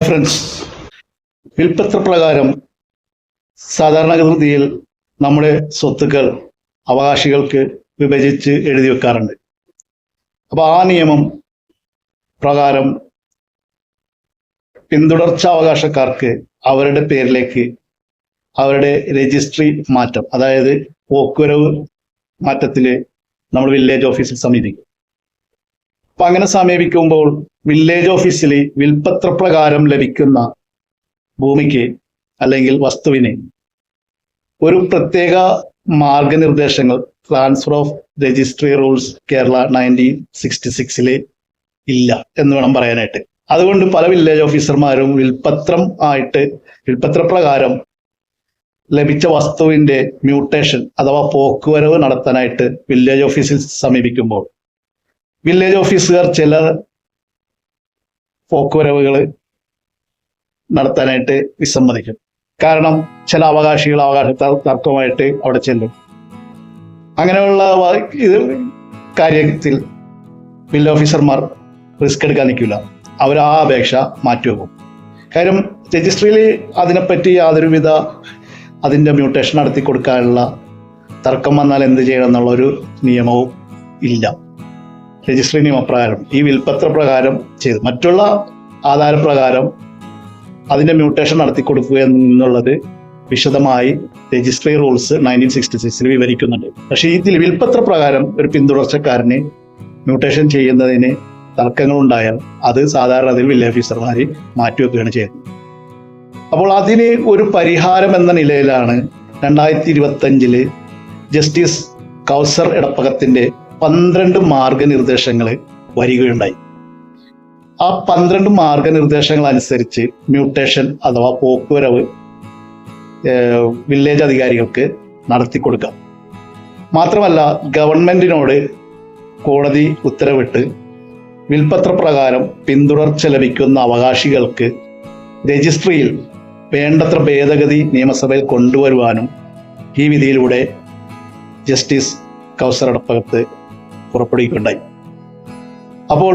Friends, വിൽപ്പത്ര പ്രകാരം സാധാരണഗതിയിൽ നമ്മുടെ സ്വത്തുക്കൾ അവകാശികൾക്ക് വിഭജിച്ച് എഴുതി വെക്കാറുണ്ട്. അപ്പോൾ ആ നിയമം പ്രകാരം പിന്തുടർച്ചാവകാശക്കാർക്ക് അവരുടെ പേരിലേക്ക് അവരുടെ രജിസ്ട്രി മാറ്റം, അതായത് പോക്കുവരവ് മാറ്റത്തിൽ നമ്മൾ വില്ലേജ് ഓഫീസിൽ സമീപിക്കും. അപ്പൊ അങ്ങനെ സമീപിക്കുമ്പോൾ വില്ലേജ് ഓഫീസിൽ വിൽപ്പത്ര പ്രകാരം ലഭിക്കുന്ന ഭൂമിക്ക് അല്ലെങ്കിൽ വസ്തുവിന് ഒരു പ്രത്യേക മാർഗനിർദ്ദേശങ്ങൾ transfer of registry rules Kerala 1966 ഇല്ല എന്ന് വേണം പറയാനായിട്ട്. അതുകൊണ്ട് പല വില്ലേജ് ഓഫീസർമാരും വിൽപ്പത്ര പ്രകാരം ലഭിച്ച വസ്തുവിന്റെ മ്യൂട്ടേഷൻ അഥവാ പോക്കുവരവ് നടത്താനായിട്ട് വില്ലേജ് ഓഫീസിൽ സമീപിക്കുമ്പോൾ വില്ലേജ് ഓഫീസുകാർ ചില പോക്കുവരവുകൾ നടത്താനായിട്ട് വിസമ്മതിക്കും. കാരണം ചില അവകാശികൾ അവകാശ തർക്കമായിട്ട് അവിടെ ചെല്ലും. അങ്ങനെയുള്ള കാര്യത്തിൽ വില്ലേജ് ഓഫീസർമാർ റിസ്ക് എടുക്കാൻ നിൽക്കില്ല. അവർ ആ അപേക്ഷ മാറ്റിവെക്കും. കാര്യം രജിസ്ട്രിയിൽ അതിനെപ്പറ്റി യാതൊരുവിധ അതിൻ്റെ മ്യൂട്ടേഷൻ നടത്തി കൊടുക്കാനുള്ള തർക്കം വന്നാൽ എന്ത് ചെയ്യണം എന്നുള്ളൊരു നിയമവും ഇല്ല. രജിസ്ട്രി നിയമപ്രകാരം ഈ വിൽപ്പത്ര പ്രകാരം ചെയ്ത് മറ്റുള്ള ആധാരപ്രകാരം അതിൻ്റെ മ്യൂട്ടേഷൻ നടത്തി കൊടുക്കുക എന്നുള്ളത് വിശദമായി രജിസ്ട്രി റൂൾസ് 1966 വിവരിക്കുന്നുണ്ട്. പക്ഷേ ഇതിൽ വിൽപ്പത്ര പ്രകാരം ഒരു പിന്തുടർച്ചക്കാരന് മ്യൂട്ടേഷൻ ചെയ്യുന്നതിന് തർക്കങ്ങൾ ഉണ്ടായാൽ അത് സാധാരണ അതിൽ വില്ലേജ് ഓഫീസർമാർ മാറ്റിവെക്കുകയാണ് ചെയ്യുന്നത്. അപ്പോൾ അതിന് ഒരു പരിഹാരം എന്ന നിലയിലാണ് 2025 ജസ്റ്റിസ് കൗസർ എടപ്പകത്തിന്റെ 12 മാർഗനിർദ്ദേശങ്ങൾ വരികയുണ്ടായി. ആ 12 മാർഗനിർദ്ദേശങ്ങൾ അനുസരിച്ച് മ്യൂട്ടേഷൻ അഥവാ പോക്കുവരവ് വില്ലേജ് അധികാരികൾക്ക് നടത്തിക്കൊടുക്കാം. മാത്രമല്ല ഗവൺമെന്റിനോട് കോടതി ഉത്തരവിട്ട് വിൽപ്പത്ര പ്രകാരം പിന്തുടർച്ച ലഭിക്കുന്ന അവകാശികൾക്ക് രജിസ്ട്രിയിൽ വേണ്ടത്ര ഭേദഗതി നിയമസഭയിൽ കൊണ്ടുവരുവാനും ഈ വിധിയിലൂടെ ജസ്റ്റിസ് കൗസർ എടപ്പകത്ത് പുറപ്പെടുവിക്കുകയുണ്ടായി. അപ്പോൾ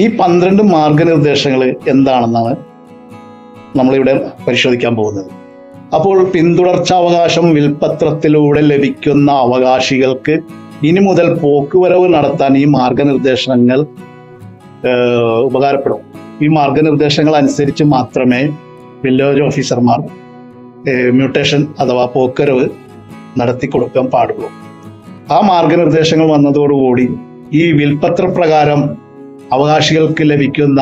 ഈ 12 മാർഗനിർദ്ദേശങ്ങൾ എന്താണെന്നാണ് നമ്മളിവിടെ പരിശോധിക്കാൻ പോകുന്നത്. അപ്പോൾ പിന്തുടർച്ചാവകാശം വിൽപ്പത്രത്തിലൂടെ ലഭിക്കുന്ന അവകാശികൾക്ക് ഇനി മുതൽ പോക്കുവരവ് നടത്താൻ ഈ മാർഗനിർദ്ദേശങ്ങൾ ഉപകാരപ്പെടും. ഈ മാർഗനിർദ്ദേശങ്ങൾ അനുസരിച്ച് മാത്രമേ വില്ലേജ് ഓഫീസർമാർ മ്യൂട്ടേഷൻ അഥവാ പോക്കുവരവ് നടത്തി കൊടുക്കാൻ പാടുള്ളൂ. ആ മാർഗനിർദ്ദേശങ്ങൾ വന്നതോടുകൂടി ഈ വിൽപ്പത്ര പ്രകാരം അവകാശികൾക്ക് ലഭിക്കുന്ന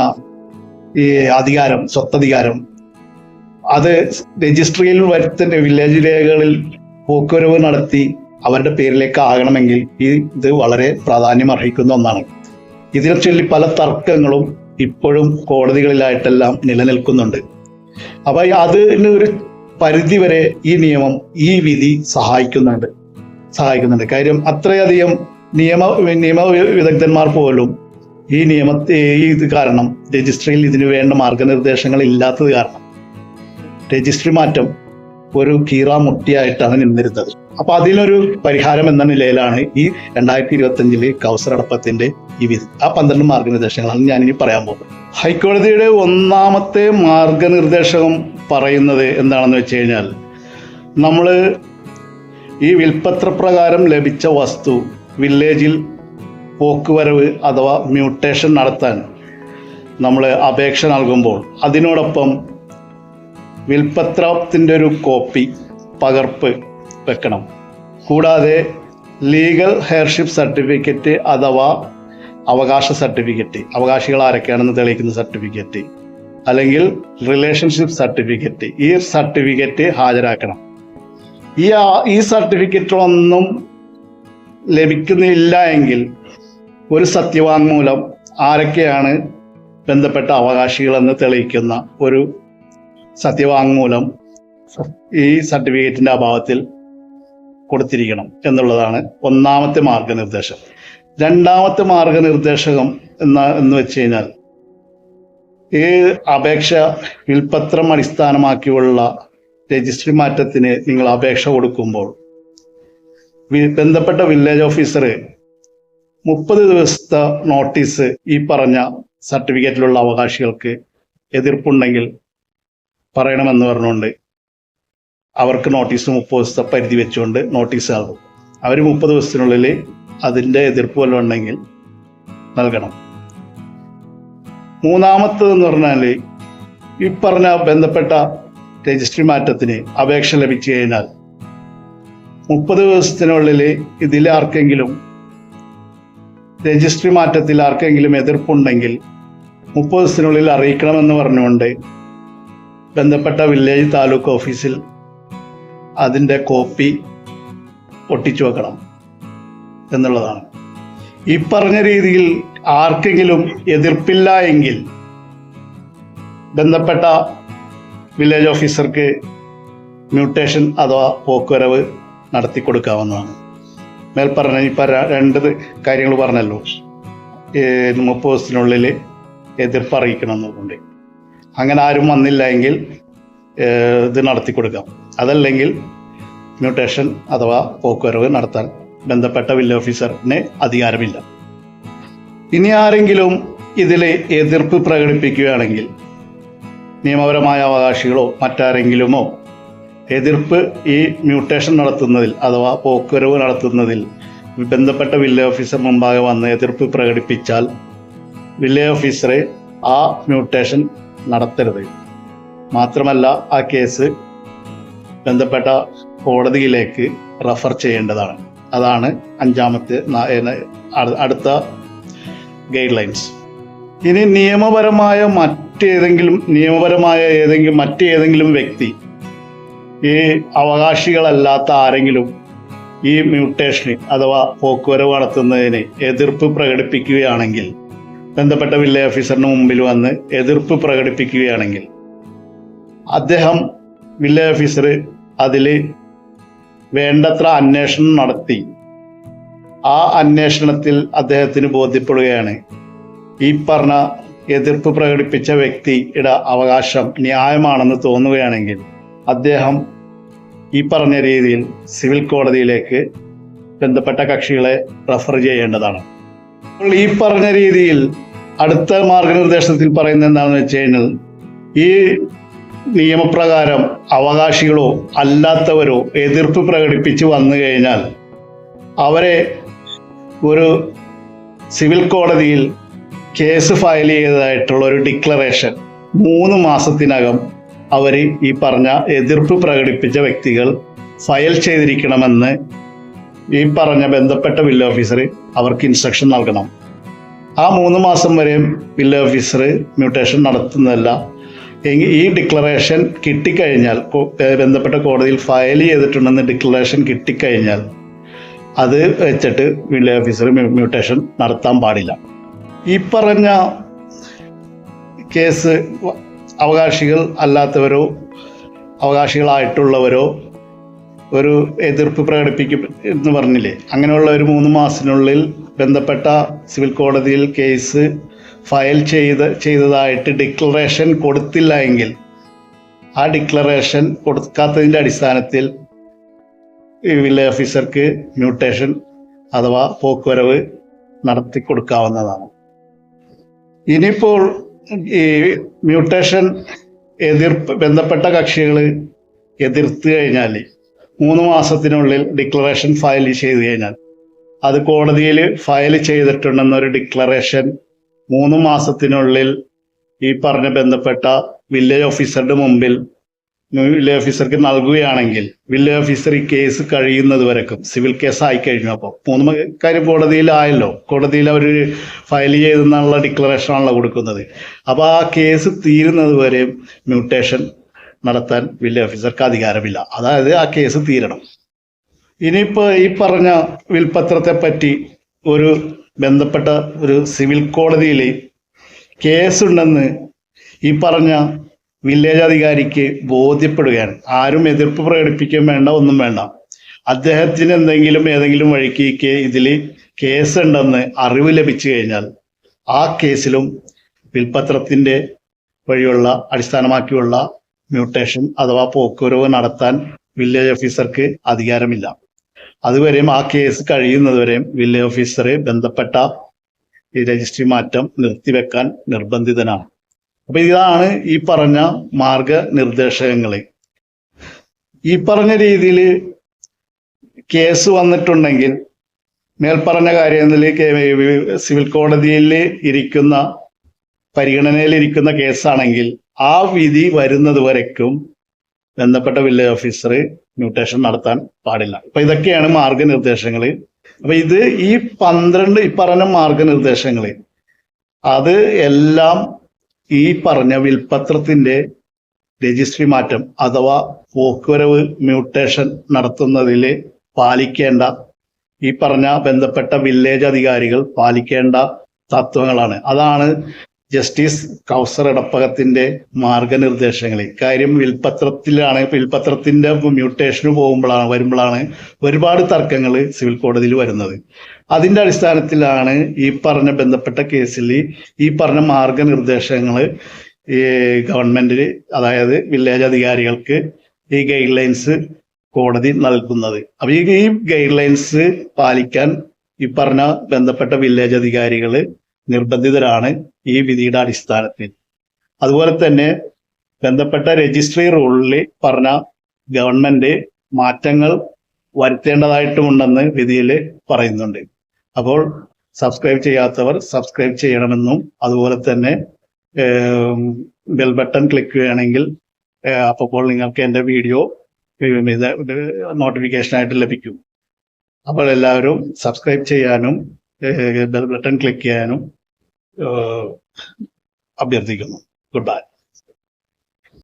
ഈ അധികാരം, സ്വത്തധികാരം, അത് രജിസ്ട്രിയിൽ വരുത്തേണ്ട വില്ലേജ് രേഖകളിൽ പോക്കുവരവ് നടത്തി അവരുടെ പേരിലേക്ക് ആകണമെങ്കിൽ ഇത് വളരെ പ്രാധാന്യം അർഹിക്കുന്ന ഒന്നാണ്. ഇതിനെ ചൊല്ലി പല തർക്കങ്ങളും ഇപ്പോഴും കോടതികളിലായിട്ടെല്ലാം നിലനിൽക്കുന്നുണ്ട്. അപ്പൊ അതിന് ഒരു പരിധി വരെ ഈ നിയമം, ഈ വിധി സഹായിക്കുന്നുണ്ട്. കാര്യം അത്രയധികം നിയമ വിദഗ്ധന്മാർ പോലും ഇത് കാരണം രജിസ്ട്രിയിൽ ഇതിനു വേണ്ട മാർഗനിർദ്ദേശങ്ങൾ ഇല്ലാത്തത് കാരണം രജിസ്ട്രി മാറ്റം ഒരു കീറാമുട്ടിയായിട്ടാണ് നിന്നിരുന്നത്. അപ്പൊ അതിനൊരു പരിഹാരം എന്ന നിലയിലാണ് ഈ 2025 കൗസർ എടപ്പകത്തിന്റെ ഈ വിധി. ആ 12 മാർഗനിർദ്ദേശങ്ങളാണ് ഞാനിനി പറയാൻ പോകുന്നത്. ഹൈക്കോടതിയുടെ 1ാമത്തെ മാർഗനിർദ്ദേശം പറയുന്നത് എന്താണെന്ന് വെച്ച് കഴിഞ്ഞാൽ, നമ്മൾ ഈ വിൽപ്പത്ര പ്രകാരം ലഭിച്ച വസ്തു വില്ലേജിൽ പോക്കുവരവ് അഥവാ മ്യൂട്ടേഷൻ നടത്താൻ നമ്മൾ അപേക്ഷ നൽകുമ്പോൾ അതിനോടൊപ്പം വിൽപ്പത്രത്തിൻ്റെ ഒരു കോപ്പി, പകർപ്പ് വെക്കണം. കൂടാതെ ലീഗൽ ഹെയർഷിപ്പ് സർട്ടിഫിക്കറ്റ് അഥവാ അവകാശ സർട്ടിഫിക്കറ്റ്, അവകാശികൾ ആരൊക്കെയാണെന്ന് തെളിയിക്കുന്ന സർട്ടിഫിക്കറ്റ്, അല്ലെങ്കിൽ റിലേഷൻഷിപ്പ് സർട്ടിഫിക്കറ്റ്, ഈ സർട്ടിഫിക്കറ്റ് ഹാജരാക്കണം. ഈ സർട്ടിഫിക്കറ്റൊന്നും ലഭിക്കുന്നില്ല എങ്കിൽ ഒരു സത്യവാങ്മൂലം ആരൊക്കെയാണ് ബന്ധപ്പെട്ട അവകാശികളെന്ന് തെളിയിക്കുന്ന ഒരു സത്യവാങ്മൂലം ഈ സർട്ടിഫിക്കറ്റിന്റെ അഭാവത്തിൽ കൊടുത്തിരിക്കണം എന്നുള്ളതാണ് 1ാമത്തെ മാർഗനിർദ്ദേശം. 2ാമത്തെ മാർഗനിർദ്ദേശം എന്ന് വെച്ച് കഴിഞ്ഞാൽ, ഈ അപേക്ഷ വിൽപ്പത്രം അടിസ്ഥാനമാക്കിയുള്ള രജിസ്ട്രി മാറ്റത്തിന് നിങ്ങൾ അപേക്ഷ കൊടുക്കുമ്പോൾ ബന്ധപ്പെട്ട വില്ലേജ് ഓഫീസർ 30 ദിവസത്തെ നോട്ടീസ് ഈ പറഞ്ഞ സർട്ടിഫിക്കറ്റിലുള്ള അവകാശികൾക്ക് എതിർപ്പുണ്ടെങ്കിൽ പറയണമെന്ന് പറഞ്ഞുകൊണ്ട് അവർക്ക് നോട്ടീസ് 30 ദിവസത്തെ പരിധി വെച്ചുകൊണ്ട് നോട്ടീസ് നൽകും. അവർ 30 ദിവസത്തിനുള്ളിൽ അതിൻ്റെ എതിർപ്പ് വല്ലതും ഉണ്ടെങ്കിൽ നൽകണം. മൂന്നാമത്തതെന്ന് പറഞ്ഞാൽ ഈ പറഞ്ഞ ബന്ധപ്പെട്ട രജിസ്ട്രി മാറ്റത്തിന് അപേക്ഷ ലഭിച്ചു കഴിഞ്ഞാൽ 30 ദിവസത്തിനുള്ളിൽ ഇതിൽ ആർക്കെങ്കിലും രജിസ്ട്രി മാറ്റത്തിൽ ആർക്കെങ്കിലും എതിർപ്പുണ്ടെങ്കിൽ 30 ദിവസത്തിനുള്ളിൽ അറിയിക്കണമെന്ന് പറഞ്ഞുകൊണ്ട് ബന്ധപ്പെട്ട വില്ലേജ് താലൂക്ക് ഓഫീസിൽ അതിൻ്റെ കോപ്പി ഒട്ടിച്ചു വെക്കണം എന്നുള്ളതാണ്. ഈ പറഞ്ഞ രീതിയിൽ ആർക്കെങ്കിലും എതിർപ്പില്ല എങ്കിൽ ബന്ധപ്പെട്ട വില്ലേജ് ഓഫീസർക്ക് മ്യൂട്ടേഷൻ അഥവാ പോക്കുവരവ് നടത്തി കൊടുക്കാവുന്നതാണ്. മേൽപ്പറഞ്ഞ ഇപ്പം 2 കാര്യങ്ങൾ പറഞ്ഞല്ലോ, 30 ദിവസത്തിനുള്ളിൽ എതിർപ്പ് അറിയിക്കണം എന്നുകൊണ്ട്. അങ്ങനെ ആരും വന്നില്ല എങ്കിൽ ഇത് നടത്തി കൊടുക്കാം. അതല്ലെങ്കിൽ മ്യൂട്ടേഷൻ അഥവാ പോക്കുവരവ് നടത്താൻ ബന്ധപ്പെട്ട വില്ലേജ് ഓഫീസറിന് അധികാരമില്ല. ഇനി ആരെങ്കിലും ഇതിൽ എതിർപ്പ് പ്രകടിപ്പിക്കുകയാണെങ്കിൽ നിയമപരമായ അവകാശികളോ മറ്റാരെങ്കിലുമോ എതിർപ്പ് ഈ മ്യൂട്ടേഷൻ നടത്തുന്നതിൽ അഥവാ പോക്കുവരവ് നടത്തുന്നതിൽ ബന്ധപ്പെട്ട വില്ലേജ് ഓഫീസർ മുമ്പാകെ വന്ന് എതിർപ്പ് പ്രകടിപ്പിച്ചാൽ വില്ലേജ് ഓഫീസറെ ആ മ്യൂട്ടേഷൻ നടത്തരുത്. മാത്രമല്ല ആ കേസ് ബന്ധപ്പെട്ട കോടതിയിലേക്ക് റഫർ ചെയ്യേണ്ടതാണ്. അതാണ് 5ാമത്തെ അടുത്ത ഗൈഡ് ലൈൻസ്. ഇനി നിയമപരമായ മറ്റേതെങ്കിലും വ്യക്തി ഈ അവകാശികളല്ലാത്ത ആരെങ്കിലും ഈ മ്യൂട്ടേഷന് അഥവാ പോക്കുവരവ് നടത്തുന്നതിന് എതിർപ്പ് പ്രകടിപ്പിക്കുകയാണെങ്കിൽ ബന്ധപ്പെട്ട വില്ലേജ് ഓഫീസറിന് മുമ്പിൽ വന്ന് എതിർപ്പ് പ്രകടിപ്പിക്കുകയാണെങ്കിൽ അദ്ദേഹം വില്ലേജ് ഓഫീസർ അതിൽ വേണ്ടത്ര അന്വേഷണം നടത്തി ആ അന്വേഷണത്തിൽ അദ്ദേഹത്തിന് ബോധ്യപ്പെടുകയാണ് ഈ പറഞ്ഞ എതിർപ്പ് പ്രകടിപ്പിച്ച വ്യക്തിയുടെ അവകാശം ന്യായമാണെന്ന് തോന്നുകയാണെങ്കിൽ അദ്ദേഹം ഈ പറഞ്ഞ രീതിയിൽ സിവിൽ കോടതിയിലേക്ക് ബന്ധപ്പെട്ട കക്ഷികളെ റഫർ ചെയ്യേണ്ടതാണ്. അപ്പോൾ ഈ പറഞ്ഞ രീതിയിൽ അടുത്ത മാർഗനിർദ്ദേശത്തിൽ പറയുന്നത് എന്താണെന്ന് വെച്ച് കഴിഞ്ഞാൽ ഈ നിയമപ്രകാരം അവകാശികളോ അല്ലാത്തവരോ എതിർപ്പ് പ്രകടിപ്പിച്ച് വന്നു കഴിഞ്ഞാൽ അവരെ ഒരു സിവിൽ കോടതിയിൽ കേസ് ഫയൽ ചെയ്തതായിട്ടുള്ള ഒരു ഡിക്ലറേഷൻ 3 മാസത്തിനകം അവർ ഈ പറഞ്ഞ എതിർപ്പ് പ്രകടിപ്പിച്ച വ്യക്തികൾ ഫയൽ ചെയ്തിരിക്കണമെന്ന് ഈ പറഞ്ഞ ബന്ധപ്പെട്ട വില്ലേജ് ഓഫീസർ അവർക്ക് ഇൻസ്ട്രക്ഷൻ നൽകണം. ആ 3 മാസം വരെയും വില്ലേജ് ഓഫീസർ മ്യൂട്ടേഷൻ നടത്തുന്നതല്ല. ഈ ഡിക്ലറേഷൻ കിട്ടിക്കഴിഞ്ഞാൽ ബന്ധപ്പെട്ട കോടതിയിൽ ഫയൽ ചെയ്തിട്ടുണ്ടെന്ന് ഡിക്ലറേഷൻ കിട്ടിക്കഴിഞ്ഞാൽ അത് വെച്ചിട്ട് വില്ലേജ് ഓഫീസർ മ്യൂട്ടേഷൻ നടത്താൻ പാടില്ല. ഈ പറഞ്ഞ കേസ് അവകാശികൾ അല്ലാത്തവരോ അവകാശികളായിട്ടുള്ളവരോ ഒരു എതിർപ്പ് പ്രകടിപ്പിക്കും എന്ന് പറഞ്ഞില്ലേ, അങ്ങനെയുള്ള ഒരു 3 മാസത്തിനുള്ളിൽ ബന്ധപ്പെട്ട സിവിൽ കോടതിയിൽ കേസ് ഫയൽ ചെയ്തതായിട്ട് ഡിക്ലറേഷൻ കൊടുത്തില്ല എങ്കിൽ ആ ഡിക്ലറേഷൻ കൊടുക്കാത്തതിൻ്റെ അടിസ്ഥാനത്തിൽ ഈ വില്ലേജ് ഓഫീസർക്ക് മ്യൂട്ടേഷൻ അഥവാ പോക്കുവരവ് നടത്തി കൊടുക്കാവുന്നതാണ്. ഇനിയിപ്പോൾ ഈ മ്യൂട്ടേഷൻ ബന്ധപ്പെട്ട കക്ഷികൾ എതിർത്ത് കഴിഞ്ഞാൽ 3 മാസത്തിനുള്ളിൽ ഡിക്ലറേഷൻ ഫയൽ ചെയ്ത് കഴിഞ്ഞാൽ അത് കോടതിയിൽ ഫയൽ ചെയ്തിട്ടുണ്ടെന്നൊരു ഡിക്ലറേഷൻ 3 മാസത്തിനുള്ളിൽ ഈ പറഞ്ഞ ബന്ധപ്പെട്ട വില്ലേജ് ഓഫീസറുടെ മുമ്പിൽ വില്ലേജ് ഓഫീസർക്ക് നൽകുകയാണെങ്കിൽ വില്ലേജ് ഓഫീസർ ഈ കേസ് കഴിയുന്നത് വരെക്കും സിവിൽ കേസ് ആയി കഴിഞ്ഞു. അപ്പോൾ 3 കാര്യം കോടതിയിലായല്ലോ, കോടതിയിൽ അവർ ഫയൽ ചെയ്തെന്നുള്ള ഡിക്ലറേഷനാണല്ലോ കൊടുക്കുന്നത്. അപ്പോൾ ആ കേസ് തീരുന്നത് വരെ മ്യൂട്ടേഷൻ നടത്താൻ വില്ലേജ് ഓഫീസർക്ക് അധികാരമില്ല. അതായത് ആ കേസ് തീരണം. ഇനിയിപ്പോൾ ഈ പറഞ്ഞ വിൽപത്രത്തെ പറ്റി ഒരു ബന്ധപ്പെട്ട ഒരു സിവിൽ കോടതിയിൽ കേസുണ്ടെന്ന് ഈ പറഞ്ഞ വില്ലേജ് അധികാരിക്ക് ബോധ്യപ്പെടുകയാണ്. ആരും എതിർപ്പ് പ്രകടിപ്പിക്കാൻ വേണ്ട, ഒന്നും വേണ്ട. അദ്ദേഹത്തിന് ഏതെങ്കിലും വഴിക്ക് ഇതിൽ കേസുണ്ടെന്ന് അറിവ് ലഭിച്ചു കഴിഞ്ഞാൽ ആ കേസിലും വിൽപത്രത്തിൻ്റെ വഴിയുള്ള അടിസ്ഥാനമാക്കിയുള്ള മ്യൂട്ടേഷൻ അഥവാ പോക്കുവരവ് നടത്താൻ വില്ലേജ് ഓഫീസർക്ക് അധികാരമില്ല. അതുവരെയും ആ കേസ് കഴിയുന്നതുവരെയും വില്ലേജ് ഓഫീസറെ ബന്ധപ്പെട്ട ഈ രജിസ്ട്രി മാറ്റം നിർത്തിവെക്കാൻ നിർബന്ധിതനാണ്. അപ്പൊ ഇതാണ് ഈ പറഞ്ഞ മാർഗനിർദ്ദേശങ്ങൾ. ഈ പറഞ്ഞ രീതിയിൽ കേസ് വന്നിട്ടുണ്ടെങ്കിൽ മേൽപ്പറഞ്ഞ കാര്യങ്ങളിൽ സിവിൽ കോടതിയിൽ ഇരിക്കുന്ന പരിഗണനയിലിരിക്കുന്ന കേസാണെങ്കിൽ ആ വിധി വരുന്നത് വരയ്ക്കും ബന്ധപ്പെട്ട വില്ലേജ് ഓഫീസർ മ്യൂട്ടേഷൻ നടത്താൻ പാടില്ല. അപ്പൊ ഇതൊക്കെയാണ് മാർഗനിർദ്ദേശങ്ങൾ. അപ്പൊ ഇത് ഈ പറഞ്ഞ മാർഗനിർദ്ദേശങ്ങൾ അത് എല്ലാം ഈ പറഞ്ഞ വിൽപത്രത്തിന്റെ രജിസ്ട്രി മാറ്റം അഥവാ പോക്കുവരവ് മ്യൂട്ടേഷൻ നടത്തുന്നതിൽ പാലിക്കേണ്ട ഈ പറഞ്ഞ ബന്ധപ്പെട്ട വില്ലേജ് അധികാരികൾ പാലിക്കേണ്ട തത്വങ്ങളാണ്. അതാണ് ജസ്റ്റിസ് കൗസർ എടപ്പകത്തിന്റെ മാർഗനിർദ്ദേശങ്ങൾ. കാര്യം വിൽപത്രത്തിന്റെ മ്യൂട്ടേഷന് വരുമ്പോഴാണ് ഒരുപാട് തർക്കങ്ങൾ സിവിൽ കോടതിയിൽ വരുന്നത്. അതിന്റെ അടിസ്ഥാനത്തിലാണ് ഈ പറഞ്ഞ ബന്ധപ്പെട്ട കേസിൽ ഈ പറഞ്ഞ മാർഗനിർദ്ദേശങ്ങൾ ഈ ഗവൺമെന്റിന്, അതായത് വില്ലേജ് അധികാരികൾക്ക് ഈ ഗൈഡ് ലൈൻസ് കോടതി നൽകുന്നത്. അപ്പൊ ഈ ഗൈഡ് ലൈൻസ് പാലിക്കാൻ ഈ പറഞ്ഞ ബന്ധപ്പെട്ട വില്ലേജ് അധികാരികൾ നിർബന്ധിതരാണ് ഈ വിധിയുടെ അടിസ്ഥാനത്തിൽ. അതുപോലെ തന്നെ ബന്ധപ്പെട്ട രജിസ്ട്രി റൂളിൽ പറഞ്ഞ ഗവൺമെന്റ് മാറ്റങ്ങൾ വരുത്തേണ്ടതായിട്ടുമുണ്ടെന്ന് വിധിയിൽ പറയുന്നുണ്ട്. അപ്പോൾ സബ്സ്ക്രൈബ് ചെയ്യാത്തവർ സബ്സ്ക്രൈബ് ചെയ്യണമെന്നും അതുപോലെ തന്നെ ബെൽ ബട്ടൺ ക്ലിക്ക് ചെയ്യുകയാണെങ്കിൽ അപ്പോൾ നിങ്ങൾക്ക് എൻ്റെ വീഡിയോ നോട്ടിഫിക്കേഷനായിട്ട് ലഭിക്കും. അപ്പോൾ എല്ലാവരും സബ്സ്ക്രൈബ് ചെയ്യാനും ബെൽ ബട്ടൺ ക്ലിക്ക് ചെയ്യാനും അഭ്യർത്ഥിക്കുന്നു. Good bye.